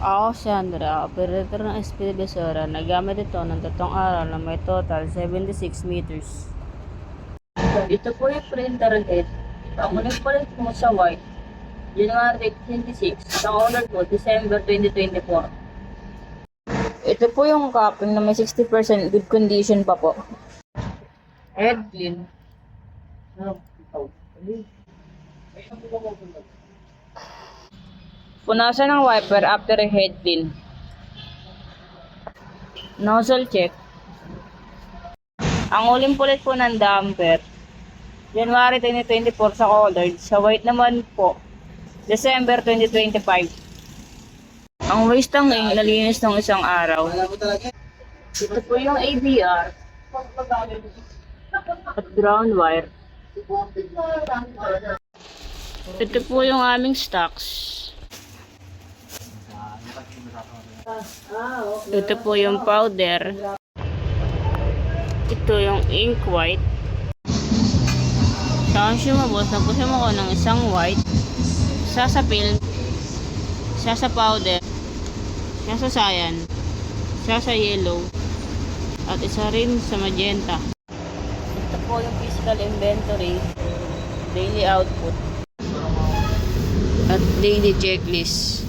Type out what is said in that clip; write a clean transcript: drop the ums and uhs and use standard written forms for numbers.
Ako si Andrea, operator ng Espiritusora. Nagamit ito ng tatlong araw na may total 76 meters. Ito po yung printer head. Ang ulit palit mo sa white, January 26. Ang order po, December 2024. Ito po yung cupping na may 60% good condition pa po. Head clean. Punasan ng wiper after a head clean. Nozzle check. Ang uling pulit po ng damper, January 2024 sa colored. Sa white naman po, December 2025. Ang waste ng ink nalinis ng isang araw. Ito po yung ABR at ground wire. Ito po yung aming stocks. Ito po yung powder. Ito yung ink white. Sa consumables, nagpusin mo ko ng isang white, isa sa film, isa sa powder, isa sa cyan, isa sa yellow, at isa rin sa magenta. Ito po yung physical inventory, daily output, at daily checklist.